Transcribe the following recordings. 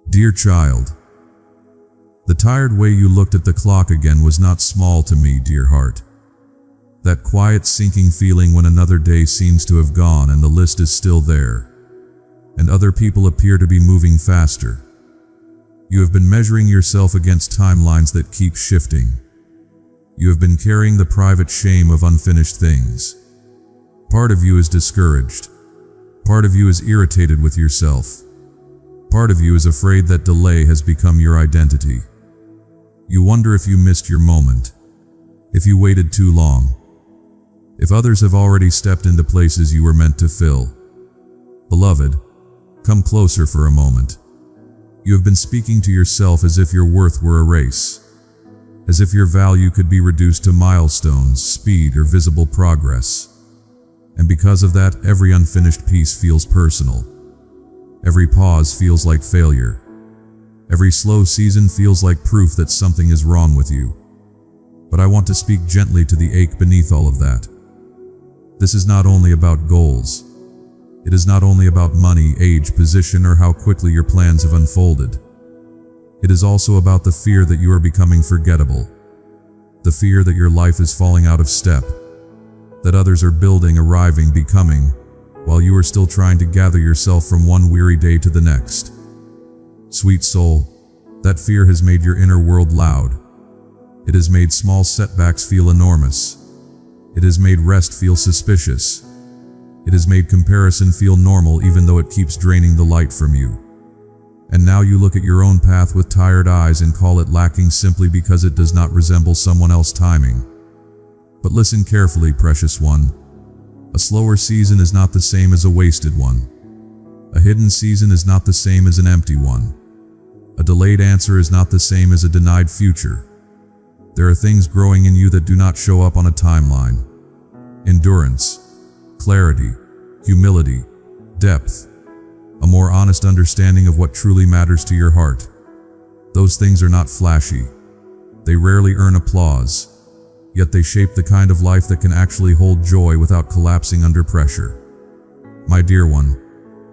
Dear child, the tired way you looked at the clock again was not small to me, dear heart. That quiet sinking feeling when another day seems to have gone and the list is still there, and other people appear to be moving faster. You have been measuring yourself against timelines that keep shifting. You have been carrying the private shame of unfinished things. Part of you is discouraged. Part of you is irritated with yourself. Part of you is afraid that delay has become your identity. You wonder if you missed your moment, if you waited too long, if others have already stepped into places you were meant to fill. Beloved, come closer for a moment. You have been speaking to yourself as if your worth were a race, as if your value could be reduced to milestones, speed, or visible progress. And because of that, every unfinished piece feels personal. Every pause feels like failure. Every slow season feels like proof that something is wrong with you. But I want to speak gently to the ache beneath all of that. This is not only about goals. It is not only about money, age, position, or how quickly your plans have unfolded. It is also about the fear that you are becoming forgettable. The fear that your life is falling out of step. That others are building, arriving, becoming, while you are still trying to gather yourself from one weary day to the next. Sweet soul, that fear has made your inner world loud. It has made small setbacks feel enormous. It has made rest feel suspicious. It has made comparison feel normal even though it keeps draining the light from you. And now you look at your own path with tired eyes and call it lacking simply because it does not resemble someone else's timing. But listen carefully, precious one. A slower season is not the same as a wasted one. A hidden season is not the same as an empty one. A delayed answer is not the same as a denied future. There are things growing in you that do not show up on a timeline. Endurance, clarity, humility, depth, a more honest understanding of what truly matters to your heart. Those things are not flashy. They rarely earn applause, yet they shape the kind of life that can actually hold joy without collapsing under pressure. My dear one,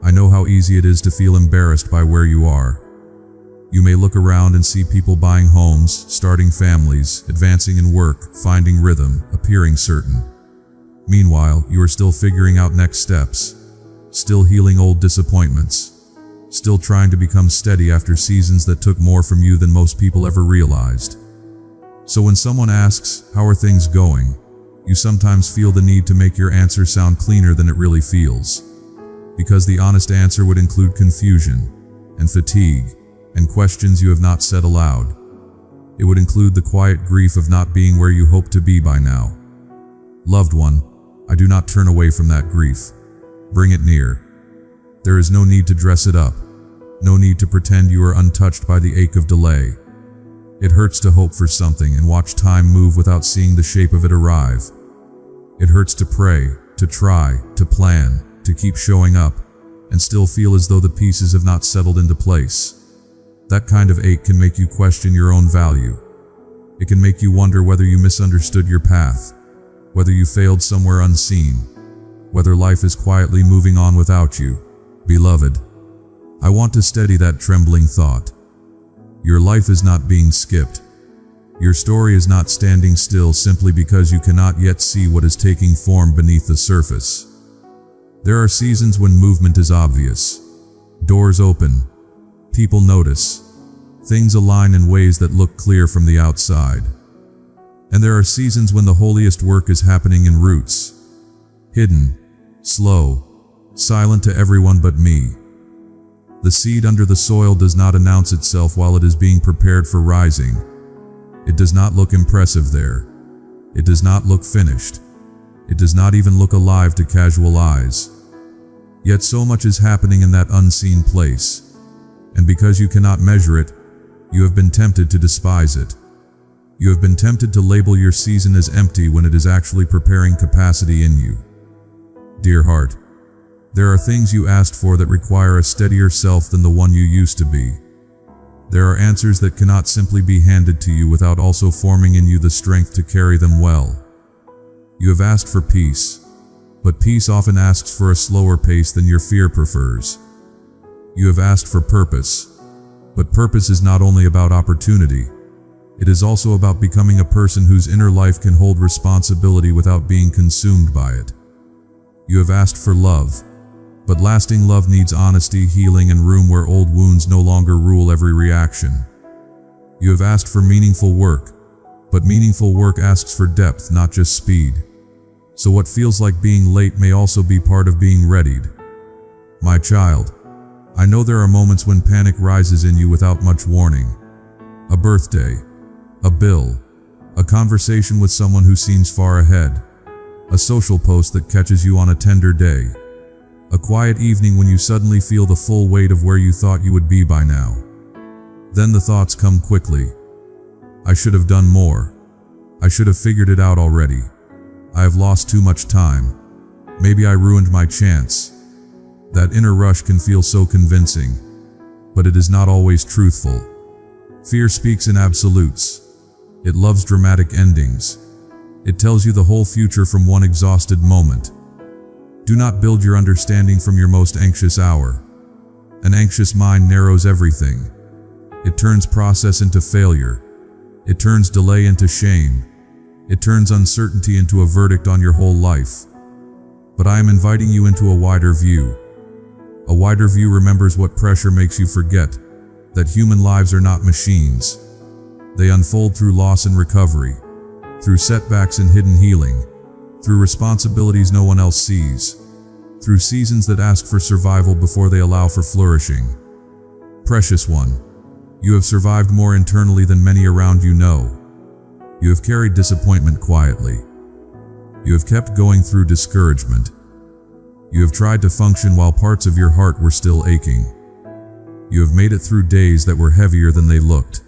I know how easy it is to feel embarrassed by where you are. You may look around and see people buying homes, starting families, advancing in work, finding rhythm, appearing certain. Meanwhile, you are still figuring out next steps, still healing old disappointments, still trying to become steady after seasons that took more from you than most people ever realized. So when someone asks, "How are things going?" you sometimes feel the need to make your answer sound cleaner than it really feels. Because the honest answer would include confusion and fatigue and questions you have not said aloud. It would include the quiet grief of not being where you hope to be by now. Loved one, I do not turn away from that grief. Bring it near. There is no need to dress it up, no need to pretend you are untouched by the ache of delay. It hurts to hope for something and watch time move without seeing the shape of it arrive. It hurts to pray, to try, to plan, to keep showing up, and still feel as though the pieces have not settled into place. That kind of ache can make you question your own value. It can make you wonder whether you misunderstood your path, whether you failed somewhere unseen, whether life is quietly moving on without you. Beloved, I want to steady that trembling thought. Your life is not being skipped. Your story is not standing still simply because you cannot yet see what is taking form beneath the surface. There are seasons when movement is obvious. Doors open. People notice. Things align in ways that look clear from the outside. And there are seasons when the holiest work is happening in roots. Hidden, slow, silent to everyone but me. The seed under the soil does not announce itself while it is being prepared for rising. It does not look impressive there. It does not look finished. It does not even look alive to casual eyes. Yet so much is happening in that unseen place. And because you cannot measure it, you have been tempted to despise it. You have been tempted to label your season as empty when it is actually preparing capacity in you. Dear heart, there are things you asked for that require a steadier self than the one you used to be. There are answers that cannot simply be handed to you without also forming in you the strength to carry them well. You have asked for peace, but peace often asks for a slower pace than your fear prefers. You have asked for purpose, But purpose is not only about opportunity. It is also about becoming a person whose inner life can hold responsibility without being consumed by it. You have asked for love, but lasting love needs honesty, healing, and room where old wounds no longer rule every reaction. You have asked for meaningful work, but meaningful work asks for depth, not just speed. So what feels like being late may also be part of being readied. My child, I know there are moments when panic rises in you without much warning. A birthday, a bill, a conversation with someone who seems far ahead, a social post that catches you on a tender day, a quiet evening when you suddenly feel the full weight of where you thought you would be by now. Then the thoughts come quickly. I should have done more. I should have figured it out already. I have lost too much time. Maybe I ruined my chance. That inner rush can feel so convincing, but it is not always truthful. Fear speaks in absolutes. It loves dramatic endings. It tells you the whole future from one exhausted moment. Do not build your understanding from your most anxious hour. An anxious mind narrows everything. It turns process into failure. It turns delay into shame. It turns uncertainty into a verdict on your whole life. But I am inviting you into a wider view. A wider view remembers what pressure makes you forget, that human lives are not machines. They unfold through loss and recovery, through setbacks and hidden healing, through responsibilities no one else sees, through seasons that ask for survival before they allow for flourishing. Precious one, you have survived more internally than many around you know. You have carried disappointment quietly. You have kept going through discouragement. You have tried to function while parts of your heart were still aching. You have made it through days that were heavier than they looked.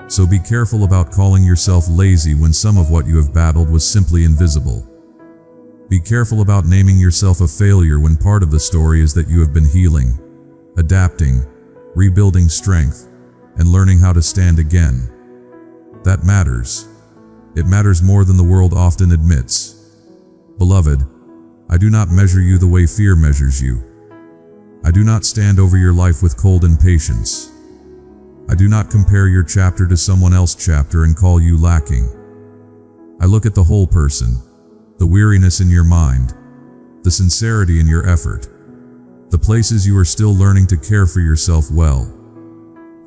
So be careful about calling yourself lazy when some of what you have battled was simply invisible. Be careful about naming yourself a failure when part of the story is that you have been healing, adapting, rebuilding strength, and learning how to stand again. That matters. It matters more than the world often admits. Beloved, I do not measure you the way fear measures you. I do not stand over your life with cold impatience. I do not compare your chapter to someone else's chapter and call you lacking. I look at the whole person, the weariness in your mind, the sincerity in your effort, the places you are still learning to care for yourself well,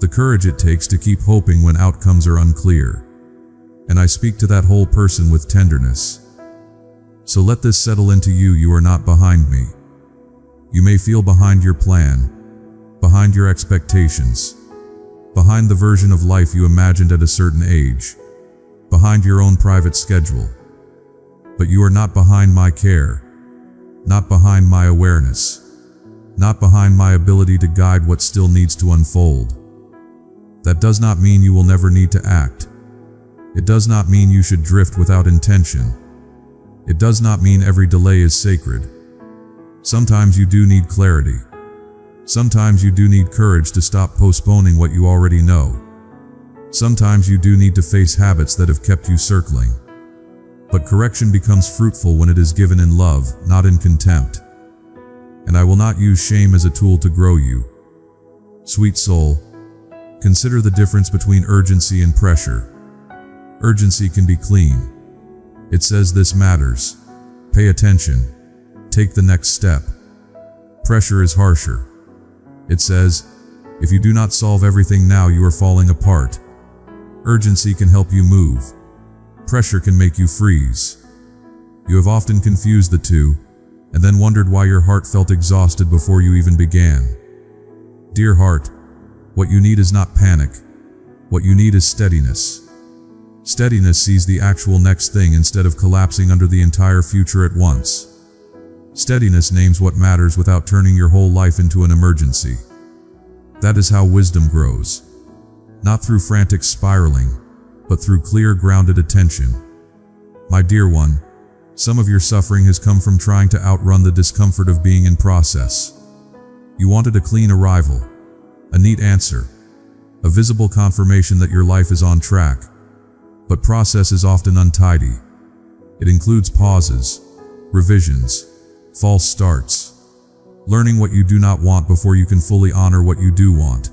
the courage it takes to keep hoping when outcomes are unclear. And I speak to that whole person with tenderness. So let this settle into you. You are not behind me. You may feel behind your plan, behind your expectations, behind the version of life you imagined at a certain age, behind your own private schedule. But you are not behind my care, not behind my awareness, not behind my ability to guide what still needs to unfold. That does not mean you will never need to act. It does not mean you should drift without intention. It does not mean every delay is sacred. Sometimes you do need clarity. Sometimes you do need courage to stop postponing what you already know. Sometimes you do need to face habits that have kept you circling. But correction becomes fruitful when it is given in love, not in contempt. And I will not use shame as a tool to grow you. Sweet soul, consider the difference between urgency and pressure. Urgency can be clean. It says this matters. Pay attention. Take the next step. Pressure is harsher. It says, if you do not solve everything now, you are falling apart. Urgency can help you move. Pressure can make you freeze. You have often confused the two, and then wondered why your heart felt exhausted before you even began. Dear heart, what you need is not panic. What you need is steadiness. Steadiness sees the actual next thing instead of collapsing under the entire future at once. Steadiness names what matters without turning your whole life into an emergency. That is how wisdom grows. Not through frantic spiraling, but through clear, grounded attention. My dear one, some of your suffering has come from trying to outrun the discomfort of being in process. You wanted a clean arrival, a neat answer, a visible confirmation that your life is on track. But process is often untidy. It includes pauses, revisions, false starts, learning what you do not want before you can fully honor what you do want.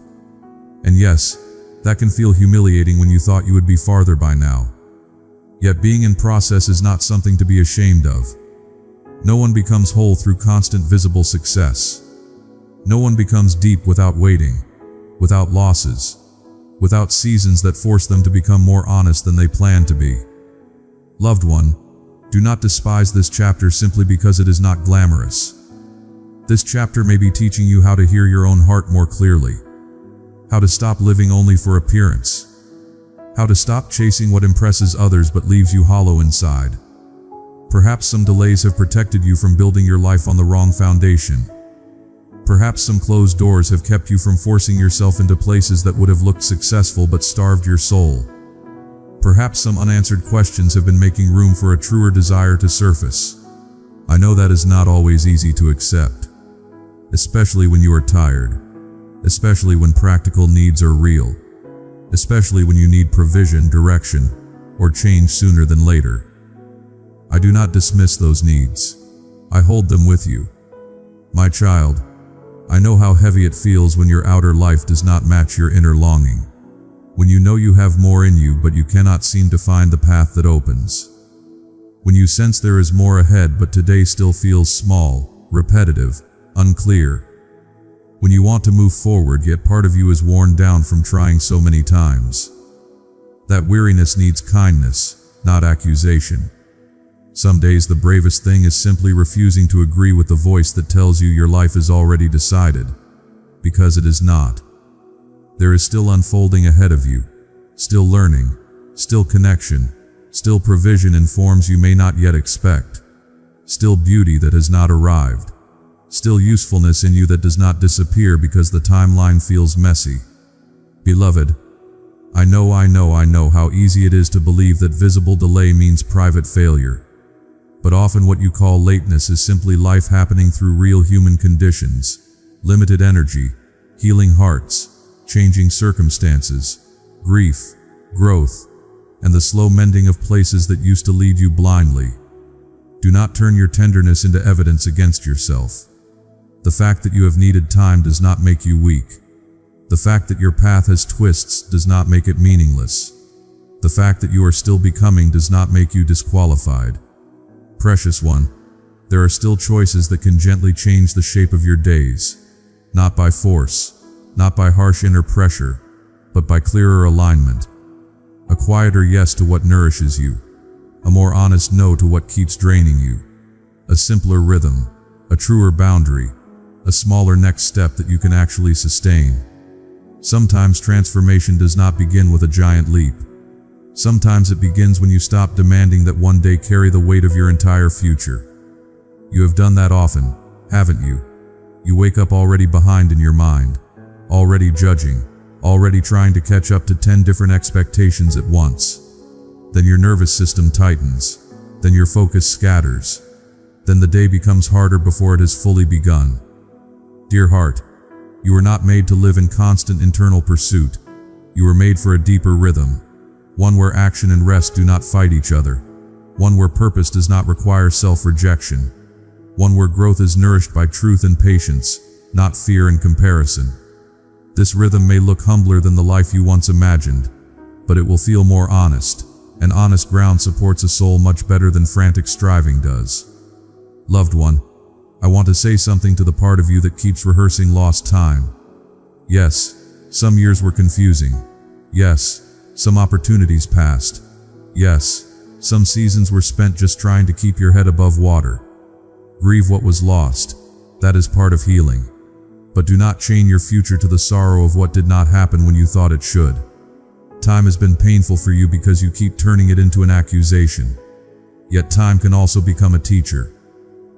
And yes, that can feel humiliating when you thought you would be farther by now. Yet being in process is not something to be ashamed of. No one becomes whole through constant visible success. No one becomes deep without waiting, without losses, without seasons that force them to become more honest than they planned to be. Loved one, do not despise this chapter simply because it is not glamorous. This chapter may be teaching you how to hear your own heart more clearly, how to stop living only for appearance, how to stop chasing what impresses others but leaves you hollow inside. Perhaps some delays have protected you from building your life on the wrong foundation. Perhaps some closed doors have kept you from forcing yourself into places that would have looked successful but starved your soul. Perhaps some unanswered questions have been making room for a truer desire to surface. I know that is not always easy to accept, especially when you are tired, especially when practical needs are real, especially when you need provision, direction, or change sooner than later. I do not dismiss those needs. I hold them with you. My child, I know how heavy it feels when your outer life does not match your inner longing. When you know you have more in you but you cannot seem to find the path that opens. When you sense there is more ahead but today still feels small, repetitive, unclear. When you want to move forward yet part of you is worn down from trying so many times. That weariness needs kindness, not accusation. Some days the bravest thing is simply refusing to agree with the voice that tells you your life is already decided, because it is not. There is still unfolding ahead of you, still learning, still connection, still provision in forms you may not yet expect, still beauty that has not arrived, still usefulness in you that does not disappear because the timeline feels messy. Beloved, I know how easy it is to believe that visible delay means private failure. But often what you call lateness is simply life happening through real human conditions, limited energy, healing hearts, changing circumstances, grief, growth, and the slow mending of places that used to lead you blindly. Do not turn your tenderness into evidence against yourself. The fact that you have needed time does not make you weak. The fact that your path has twists does not make it meaningless. The fact that you are still becoming does not make you disqualified. Precious one, there are still choices that can gently change the shape of your days, not by force, not by harsh inner pressure, but by clearer alignment. A quieter yes to what nourishes you, a more honest no to what keeps draining you, a simpler rhythm, a truer boundary, a smaller next step that you can actually sustain. Sometimes transformation does not begin with a giant leap. Sometimes it begins when you stop demanding that one day carry the weight of your entire future. You have done that often, haven't you? You wake up already behind in your mind, already judging, already trying to catch up to 10 different expectations at once. Then your nervous system tightens, then your focus scatters, then the day becomes harder before it has fully begun. Dear heart, you were not made to live in constant internal pursuit. You were made for a deeper rhythm. One where action and rest do not fight each other. One where purpose does not require self-rejection. One where growth is nourished by truth and patience, not fear and comparison. This rhythm may look humbler than the life you once imagined, but it will feel more honest, and honest ground supports a soul much better than frantic striving does. Loved one, I want to say something to the part of you that keeps rehearsing lost time. Yes, some years were confusing. Yes, some opportunities passed. Yes, some seasons were spent just trying to keep your head above water. Grieve what was lost. That is part of healing. But do not chain your future to the sorrow of what did not happen when you thought it should. Time has been painful for you because you keep turning it into an accusation. Yet time can also become a teacher.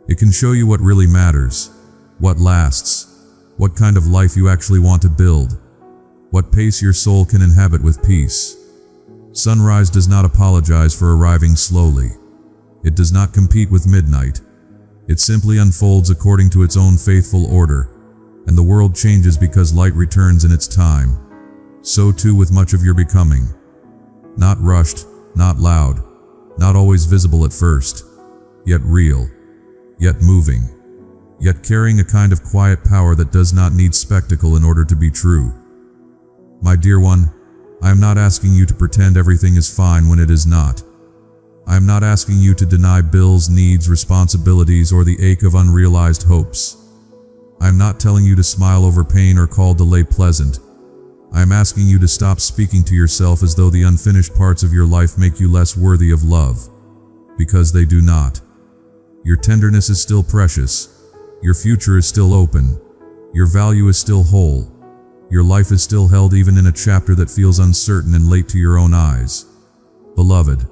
It can show you what really matters, what lasts, what kind of life you actually want to build, what pace your soul can inhabit with peace. Sunrise does not apologize for arriving slowly. It does not compete with midnight. It simply unfolds according to its own faithful order, and the world changes because light returns in its time. So too with much of your becoming. Not rushed, not loud, not always visible at first, yet real, yet moving, yet carrying a kind of quiet power that does not need spectacle in order to be true. My dear one, I am not asking you to pretend everything is fine when it is not. I am not asking you to deny bills, needs, responsibilities, or the ache of unrealized hopes. I am not telling you to smile over pain or call delay pleasant. I am asking you to stop speaking to yourself as though the unfinished parts of your life make you less worthy of love, because they do not. Your tenderness is still precious. Your future is still open. Your value is still whole. Your life is still held even in a chapter that feels uncertain and late to your own eyes. Beloved,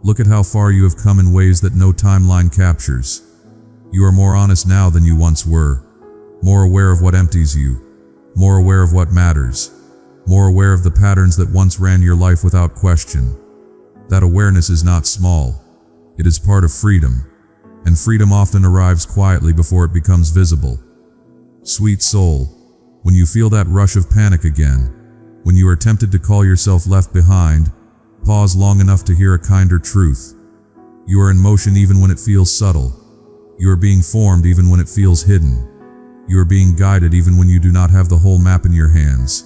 look at how far you have come in ways that no timeline captures. You are more honest now than you once were, more aware of what empties you, more aware of what matters, more aware of the patterns that once ran your life without question. That awareness is not small. It is part of freedom, and freedom often arrives quietly before it becomes visible. Sweet soul, when you feel that rush of panic again, when you are tempted to call yourself left behind, pause long enough to hear a kinder truth. You are in motion even when it feels subtle. You are being formed even when it feels hidden. You are being guided even when you do not have the whole map in your hands.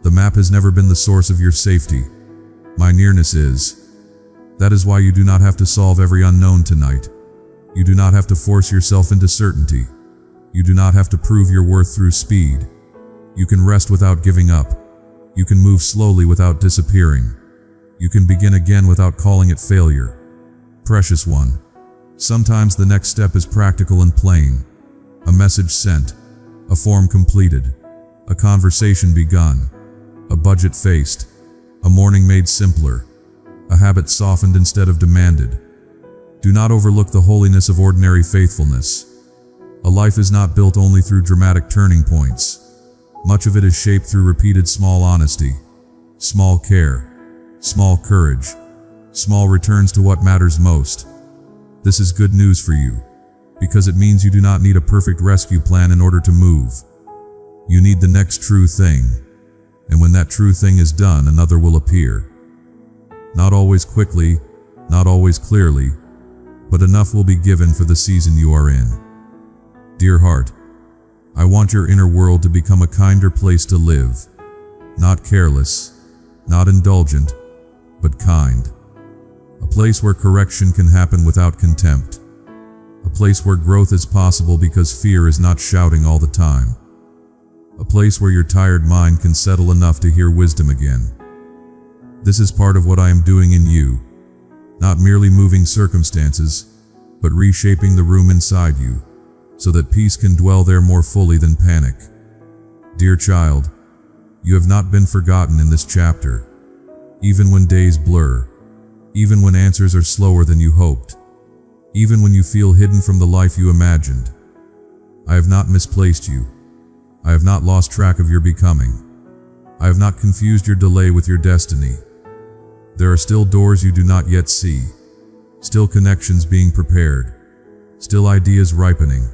The map has never been the source of your safety. My nearness is. That is why you do not have to solve every unknown tonight. You do not have to force yourself into certainty. You do not have to prove your worth through speed. You can rest without giving up. You can move slowly without disappearing. You can begin again without calling it failure. Precious one, sometimes the next step is practical and plain. A message sent, a form completed, a conversation begun, a budget faced, a morning made simpler, a habit softened instead of demanded. Do not overlook the holiness of ordinary faithfulness. A life is not built only through dramatic turning points. Much of it is shaped through repeated small honesty, small care, small courage, small returns to what matters most. This is good news for you, because it means you do not need a perfect rescue plan in order to move. You need the next true thing, and when that true thing is done, another will appear. Not always quickly, not always clearly, but enough will be given for the season you are in. Dear heart, I want your inner world to become a kinder place to live. Not careless, not indulgent, but kind. A place where correction can happen without contempt. A place where growth is possible because fear is not shouting all the time. A place where your tired mind can settle enough to hear wisdom again. This is part of what I am doing in you. Not merely moving circumstances, but reshaping the room inside you, so that peace can dwell there more fully than panic. Dear child, you have not been forgotten in this chapter. Even when days blur, even when answers are slower than you hoped, even when you feel hidden from the life you imagined, I have not misplaced you. I have not lost track of your becoming. I have not confused your delay with your destiny. There are still doors you do not yet see, still connections being prepared, still ideas ripening,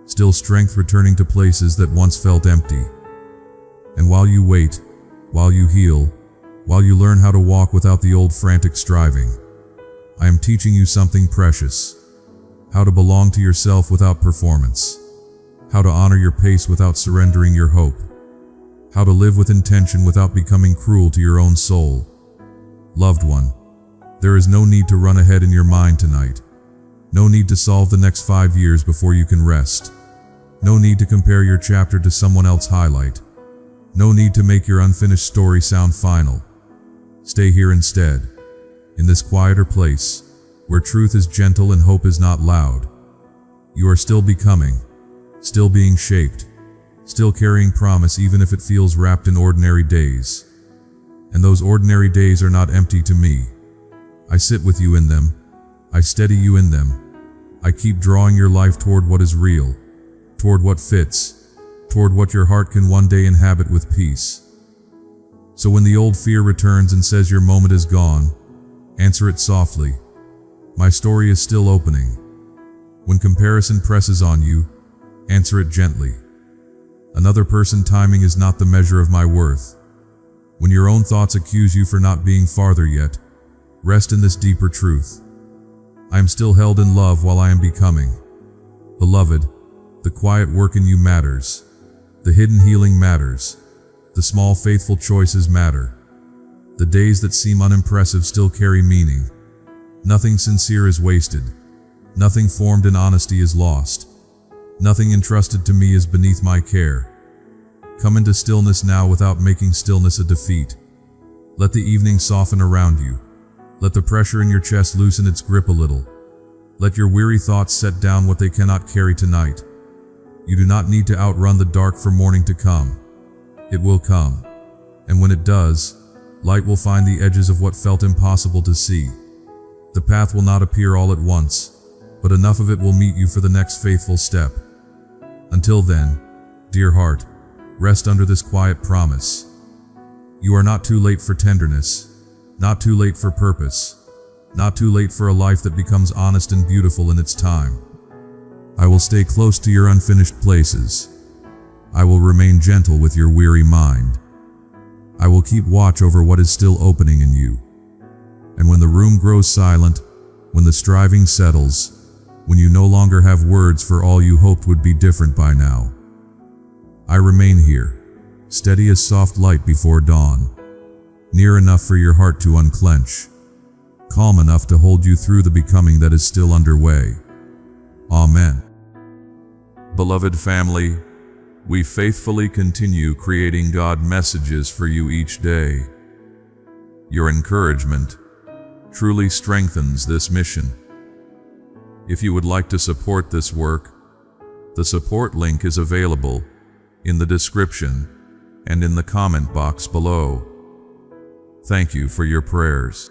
still strength returning to places that once felt empty. And while you wait, while you heal, while you learn how to walk without the old frantic striving, I am teaching you something precious. How to belong to yourself without performance. How to honor your pace without surrendering your hope. How to live with intention without becoming cruel to your own soul. Loved one, there is no need to run ahead in your mind tonight. No need to solve the next 5 years before you can rest. No need to compare your chapter to someone else's highlight. No need to make your unfinished story sound final. Stay here instead, in this quieter place, where truth is gentle and hope is not loud. You are still becoming, still being shaped, still carrying promise even if it feels wrapped in ordinary days. And those ordinary days are not empty to me. I sit with you in them. I steady you in them. I keep drawing your life toward what is real, toward what fits, toward what your heart can one day inhabit with peace. So when the old fear returns and says your moment is gone, answer it softly. My story is still opening. When comparison presses on you, answer it gently. Another person's timing is not the measure of my worth. When your own thoughts accuse you for not being farther yet, rest in this deeper truth. I am still held in love while I am becoming. Beloved, the quiet work in you matters. The hidden healing matters. The small faithful choices matter. The days that seem unimpressive still carry meaning. Nothing sincere is wasted. Nothing formed in honesty is lost. Nothing entrusted to me is beneath my care. Come into stillness now without making stillness a defeat. Let the evening soften around you. Let the pressure in your chest loosen its grip a little. Let your weary thoughts set down what they cannot carry tonight. You do not need to outrun the dark for morning to come. It will come. And when it does, light will find the edges of what felt impossible to see. The path will not appear all at once, but enough of it will meet you for the next faithful step. Until then, dear heart, rest under this quiet promise. You are not too late for tenderness, not too late for purpose, not too late for a life that becomes honest and beautiful in its time. I will stay close to your unfinished places. I will remain gentle with your weary mind. I will keep watch over what is still opening in you. And when the room grows silent, when the striving settles, when you no longer have words for all you hoped would be different by now, I remain here, steady as soft light before dawn, near enough for your heart to unclench, calm enough to hold you through the becoming that is still underway. Amen. Beloved family, we faithfully continue creating God messages for you each day. Your encouragement truly strengthens this mission. If you would like to support this work, the support link is available in the description and in the comment box below. Thank you for your prayers.